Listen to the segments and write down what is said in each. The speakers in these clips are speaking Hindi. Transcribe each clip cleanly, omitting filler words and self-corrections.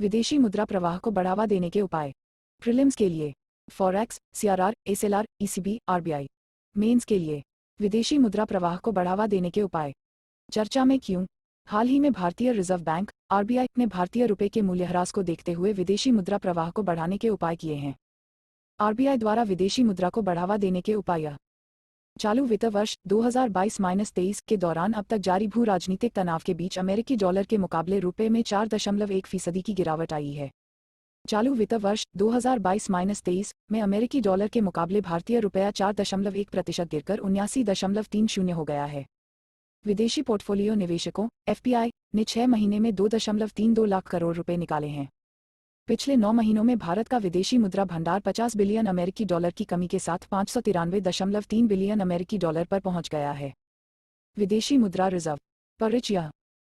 विदेशी मुद्रा प्रवाह को बढ़ावा देने के उपाय। प्रीलिम्स के लिए forex, CRR, SLR, ECB, RBI. Mains के लिए विदेशी मुद्रा प्रवाह को बढ़ावा देने के उपाय। चर्चा में क्यों? हाल ही में भारतीय रिजर्व बैंक आरबीआई ने भारतीय रुपये के मूल्यह्रास को देखते हुए विदेशी मुद्रा प्रवाह को बढ़ाने के उपाय किए हैं। आरबीआई द्वारा विदेशी मुद्रा को बढ़ावा देने के उपाय। चालू वित्त वर्ष 2022-23 के दौरान अब तक जारी भू राजनीतिक तनाव के बीच अमेरिकी डॉलर के मुकाबले रुपये में 4.1% की गिरावट आई है। चालू वित्त वर्ष 2022-23 में अमेरिकी डॉलर के मुकाबले भारतीय रुपया 4.1% गिरकर 79.30 हो गया है। विदेशी पोर्टफोलियो निवेशकों एफपीआई ने 6 महीने में 2.32 लाख करोड़ रुपए निकाले हैं। पिछले 9 महीनों में भारत का विदेशी मुद्रा भंडार 50 बिलियन अमेरिकी डॉलर की कमी के साथ 593.3 बिलियन अमेरिकी डॉलर पर पहुंच गया है। विदेशी मुद्रा रिजर्व परिचय।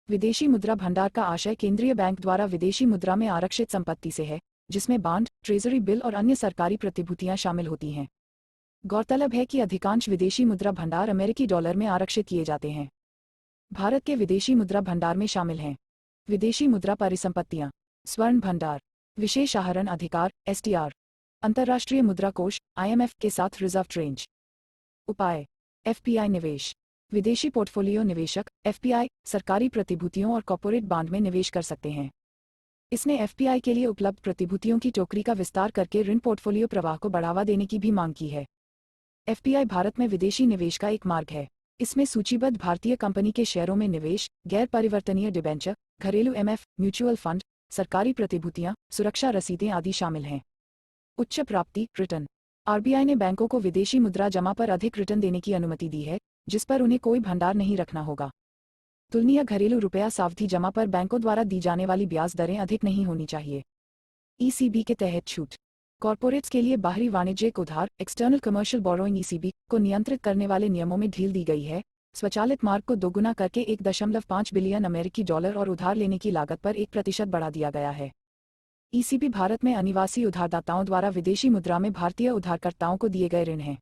विदेशी मुद्रा भंडार का आशय केंद्रीय बैंक द्वारा विदेशी मुद्रा में आरक्षित संपत्ति से है, जिसमें बांड, ट्रेजरी बिल और अन्य सरकारी प्रतिभूतियां शामिल होती हैं। गौरतलब है कि अधिकांश विदेशी मुद्रा भंडार अमेरिकी डॉलर में आरक्षित किए जाते हैं। भारत के विदेशी मुद्रा भंडार में शामिल हैं विदेशी मुद्रा परिसंपत्तियां, स्वर्ण भंडार, विशेष आहरण अधिकार एसटीआर, अंतर्राष्ट्रीय मुद्रा कोष आईएमएफ के साथ रिजर्व ट्रेंच। उपाय। एफपीआई निवेश। विदेशी पोर्टफोलियो निवेशक एफपीआई सरकारी प्रतिभूतियों और कॉर्पोरेट बांड में निवेश कर सकते हैं। इसने एफपीआई के लिए उपलब्ध प्रतिभूतियों की टोकरी का विस्तार करके ऋण पोर्टफोलियो प्रवाह को बढ़ावा देने की भी मांग की है। एफपीआई भारत में विदेशी निवेश का एक मार्ग है। इसमें सूचीबद्ध भारतीय कंपनी के शेयरों में निवेश, गैर परिवर्तनीय डिबेंचर, घरेलू एमएफ, म्यूचुअल फंड, सरकारी प्रतिभूतियां, सुरक्षा रसीदें आदि शामिल हैं। उच्च प्राप्ति रिटर्न। आरबीआई ने बैंकों को विदेशी मुद्रा जमा पर अधिक रिटर्न देने की अनुमति दी है, जिस पर उन्हें कोई भंडार नहीं रखना होगा। तुलनीय घरेलू रुपया सावधि जमा पर बैंकों द्वारा दी जाने वाली ब्याज दरें अधिक नहीं होनी चाहिए। ईसीबी के तहत छूट। कॉर्पोरेट्स के लिए बाहरी वाणिज्यिक उधार एक्सटर्नल कमर्शियल बोरोइंग ईसीबी को नियंत्रित करने वाले नियमों में ढील दी गई है। स्वचालित मार्ग को दोगुना करके 1.5 बिलियन अमेरिकी डॉलर और उधार लेने की लागत पर 1% बढ़ा दिया गया है। ईसीबी भारत में अनिवासी उधारदाताओं द्वारा विदेशी मुद्रा में भारतीय उधारकर्ताओं को दिए गए ऋण हैं।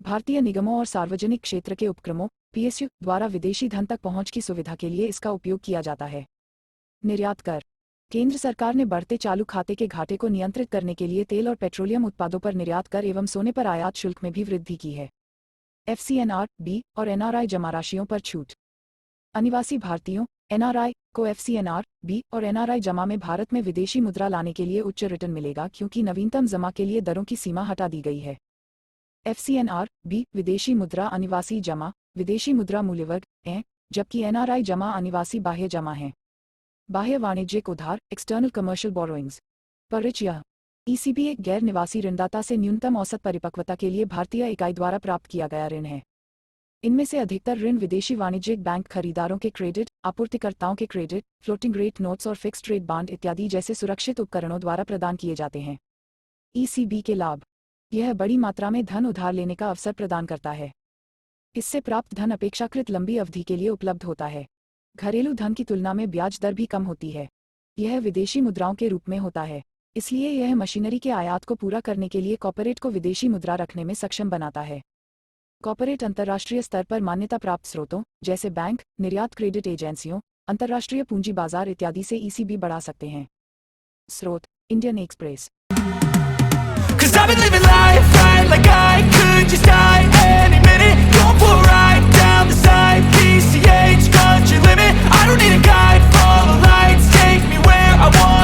भारतीय निगमों और सार्वजनिक क्षेत्र के उपक्रमों पीएसयू द्वारा विदेशी धन तक पहुंच की सुविधा के लिए इसका उपयोग किया जाता है। निर्यात कर। केंद्र सरकार ने बढ़ते चालू खाते के घाटे को नियंत्रित करने के लिए तेल और पेट्रोलियम उत्पादों पर निर्यात कर एवं सोने पर आयात शुल्क में भी वृद्धि की है। एफसीएनआर बी और एनआरआई जमा राशियों पर छूट। अनिवासी भारतीयों एनआरआई को एफसीएनआर बी और एनआरआई जमा में भारत में विदेशी मुद्रा लाने के लिए उच्च रिटर्न मिलेगा, क्योंकि नवीनतम जमा के लिए दरों की सीमा हटा दी गई है। एफसीएनआर बी विदेशी मुद्रा अनिवासी जमा विदेशी मुद्रा मूल्यवर्ग है, जबकि एनआरआई जमा अनिवासी बाह्य जमा है। बाह्य वाणिज्यिक उधार एक्सटर्नल कमर्शियल बोरोइंग्स। परिचय। ईसीबी एक गैर निवासी ऋणदाता से न्यूनतम औसत परिपक्वता के लिए भारतीय इकाई द्वारा प्राप्त किया गया ऋण है। इनमें से अधिकतर ऋण विदेशी वाणिज्यिक बैंक खरीदारों के क्रेडिट, आपूर्तिकर्ताओं के क्रेडिट, फ्लोटिंग रेट नोट्स और फिक्स्ड रेट बॉन्ड इत्यादि जैसे सुरक्षित उपकरणों द्वारा प्रदान किए जाते हैं। ईसीबी के लाभ। यह बड़ी मात्रा में धन उधार लेने का अवसर प्रदान करता है। इससे प्राप्त धन अपेक्षाकृत लंबी अवधि के लिए उपलब्ध होता है। घरेलू धन की तुलना में ब्याज दर भी कम होती है। यह विदेशी मुद्राओं के रूप में होता है, इसलिए यह मशीनरी के आयात को पूरा करने के लिए कॉर्पोरेट को विदेशी मुद्रा रखने में सक्षम बनाता है। कॉर्पोरेट अंतर्राष्ट्रीय स्तर पर मान्यता प्राप्त स्रोतों जैसे बैंक, निर्यात क्रेडिट एजेंसियों, अंतर्राष्ट्रीय पूंजी बाजार इत्यादि से ईसीबी बढ़ा सकते हैं। स्रोत Indian express. Cause I've been living life right like I could just die any minute. Going for a ride down the side, PCH, country limit. I don't need a guide, follow lights, take me where I want.